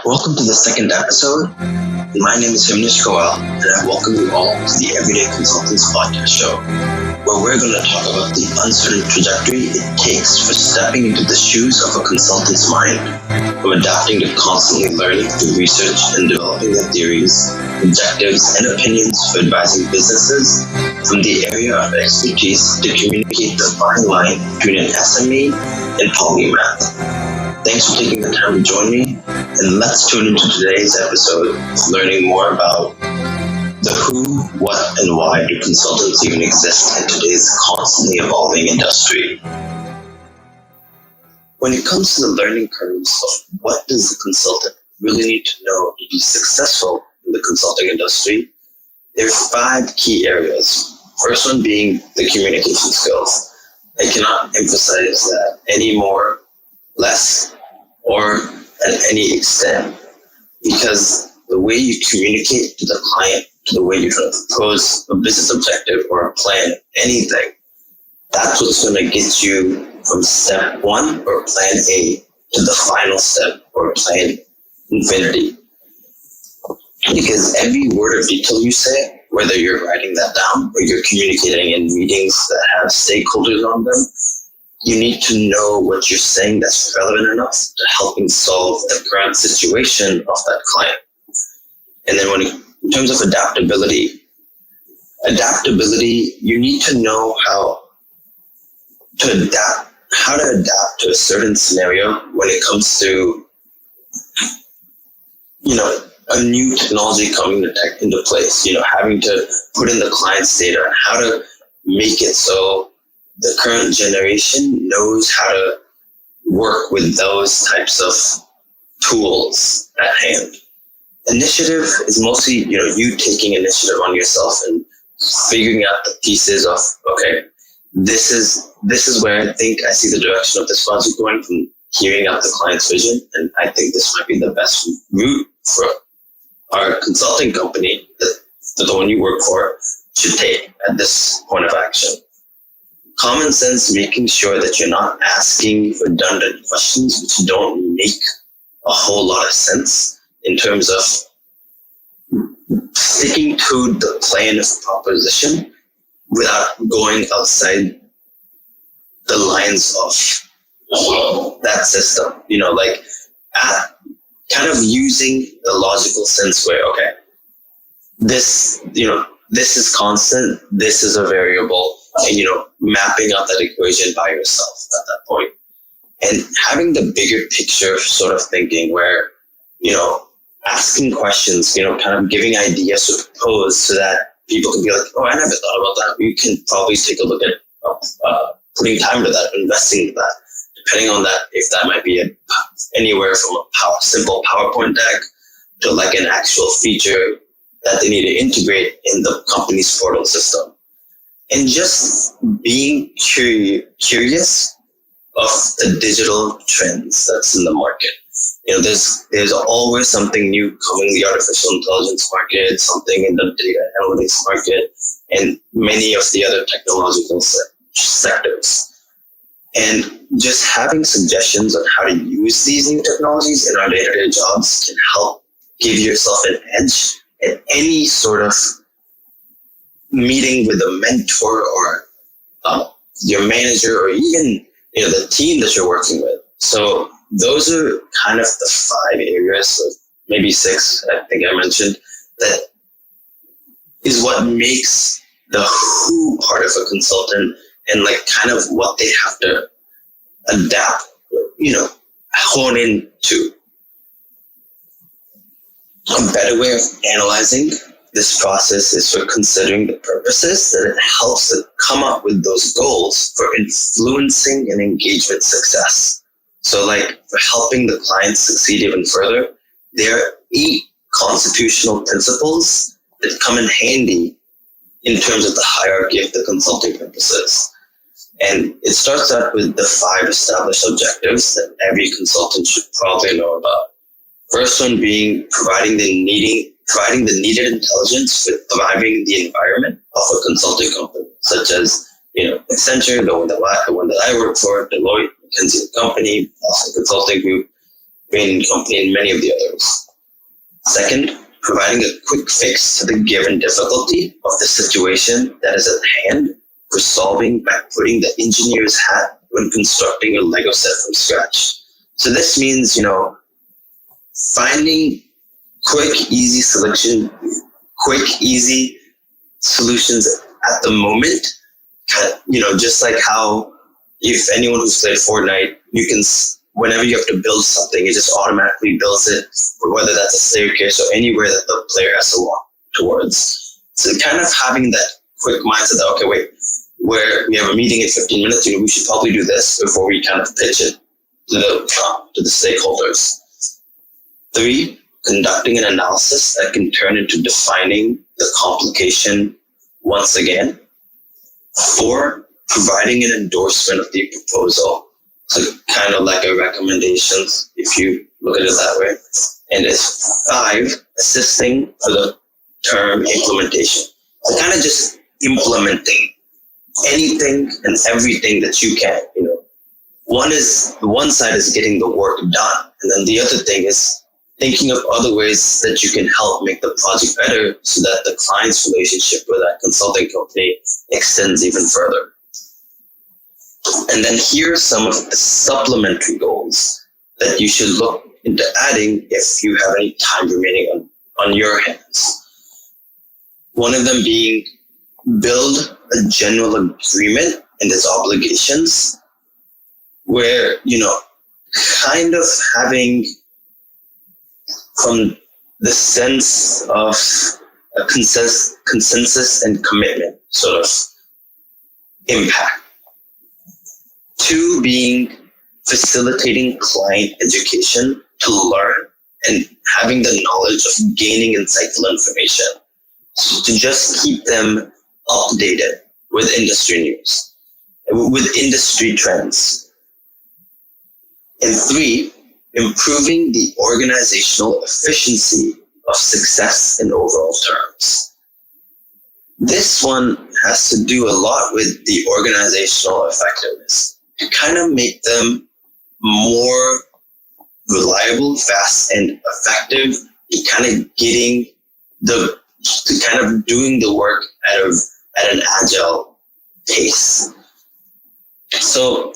Welcome to the second episode. My name is Himnish Kowal, and I welcome you all to the Everyday Consultants podcast show, where we're going to talk about the uncertain trajectory it takes for stepping into the shoes of a consultant's mind, from adapting to constantly learning through research and developing their theories, objectives, and opinions for advising businesses, from the area of expertise to communicate the fine line between an SME and polymath. Thanks for taking the time to join me, and let's tune into today's episode, learning more about the who, what, and why do consultants even exist in today's constantly evolving industry. When it comes to the learning curves of what does the consultant really need to know to be successful in the consulting industry, there are 5 key areas. First one being the communication skills. I cannot emphasize that any more, less, or at any extent, because the way you communicate to the client, to the way you propose a business objective or a plan, anything, that's what's going to get you from step 1 or plan A to the final step or plan infinity. Because every word or detail you say, whether you're writing that down or you're communicating in meetings that have stakeholders on them, you need to know what you're saying that's relevant enough to helping solve the current situation of that client. And then in terms of adaptability, you need to know how to adapt to a certain scenario when it comes to, a new technology coming into place, having to put in the client's data, how to make it so the current generation knows how to work with those types of tools at hand. Initiative is mostly, you taking initiative on yourself and figuring out the pieces of, okay, this is where I think I see the direction of this project going, from hearing out the client's vision, and I think this might be the best route for our consulting company that the one you work for should take at this point of action. Common sense, making sure that you're not asking redundant questions which don't make a whole lot of sense in terms of sticking to the plan of proposition without going outside the lines of that system. Kind of using the logical sense where, okay, this is constant, this is a variable, and, mapping out that equation by yourself at that point. And having the bigger picture sort of thinking where, asking questions, kind of giving ideas to propose so that people can be like, oh, I never thought about that. You can probably take a look at putting time to that, investing in that, depending on that, if that might be anywhere from a simple PowerPoint deck to like an actual feature that they need to integrate in the company's portal system. And just being curious of the digital trends that's in the market. There's always something new coming in the artificial intelligence market, something in the data analytics market, and many of the other technological sectors. And just having suggestions on how to use these new technologies in our day-to-day jobs can help give yourself an edge at any sort of meeting with a mentor or your manager, or even the team that you're working with. So those are kind of the 5 areas, or maybe 6, I think I mentioned, that is what makes the who part of a consultant and like kind of what they have to adapt, hone into. A better way of analyzing this process is for considering the purposes that it helps to come up with those goals for influencing and engagement success. So like for helping the client succeed even further, there are 8 constitutional principles that come in handy in terms of the hierarchy of the consulting purposes. And it starts out with the 5 established objectives that every consultant should probably know about. First one being providing the needed intelligence for thriving the environment of a consulting company, such as Accenture, the one that I work for, Deloitte, McKinsey & Company, Boston Consulting Group, Bain & Company, and many of the others. Second, providing a quick fix to the given difficulty of the situation that is at hand for solving by putting the engineer's hat when constructing a Lego set from scratch. So this means, finding quick, easy solutions at the moment. Just like how if anyone who's played Fortnite, you can, whenever you have to build something, it just automatically builds it, whether that's a staircase or anywhere that the player has to walk towards. So kind of having that quick mindset that, okay, wait, where we have a meeting in 15 minutes, we should probably do this before we kind of pitch it to the stakeholders. 3, conducting an analysis that can turn into defining the complication once again. 4, providing an endorsement of the proposal. So kind of like a recommendation, if you look at it that way. And it's 5, assisting for the term implementation. So kind of just implementing anything and everything that you can. One side is getting the work done, and then the other thing is thinking of other ways that you can help make the project better so that the client's relationship with that consulting company extends even further. And then here are some of the supplementary goals that you should look into adding if you have any time remaining on your hands. One of them being build a general agreement and its obligations where, kind of having from the sense of a consensus and commitment sort of impact. 2 being facilitating client education to learn and having the knowledge of gaining insightful information to just keep them updated with industry news, with industry trends. And 3, improving the organizational efficiency of success in overall terms. This one has to do a lot with the organizational effectiveness to kind of make them more reliable, fast, and effective in kind of doing the work at an agile pace. So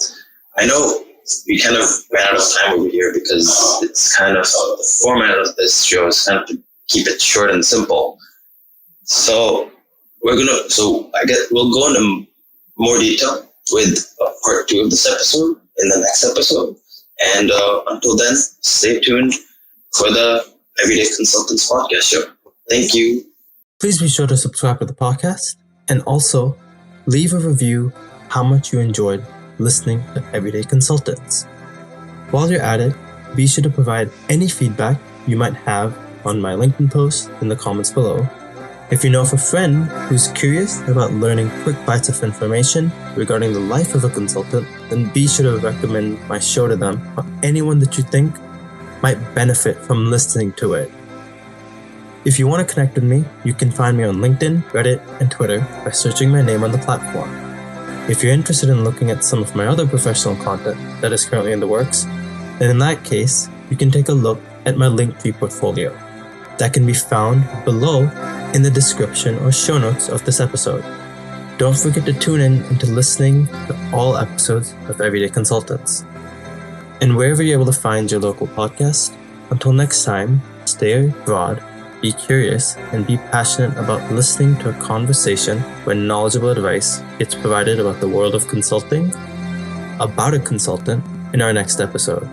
I know we kind of ran out of time over here because it's kind of the format of this show is kind of to keep it short and simple. So we'll go into more detail with part 2 of this episode in the next episode. And until then, stay tuned for the Everyday Consultants podcast show. Thank you. Please be sure to subscribe to the podcast and also leave a review how much you enjoyed listening to Everyday Consultants. While you're at it, be sure to provide any feedback you might have on my LinkedIn post in the comments below. If you know of a friend who's curious about learning quick bites of information regarding the life of a consultant, then be sure to recommend my show to them or anyone that you think might benefit from listening to it. If you want to connect with me, you can find me on LinkedIn, Reddit, and Twitter by searching my name on the platform. If you're interested in looking at some of my other professional content that is currently in the works, then in that case, you can take a look at my Linktree Portfolio. That can be found below in the description or show notes of this episode. Don't forget to tune in into listening to all episodes of Everyday Consultants. And wherever you're able to find your local podcast, until next time, stay broad, be curious, and be passionate about listening to a conversation where knowledgeable advice gets provided about the world of consulting, about a consultant, in our next episode.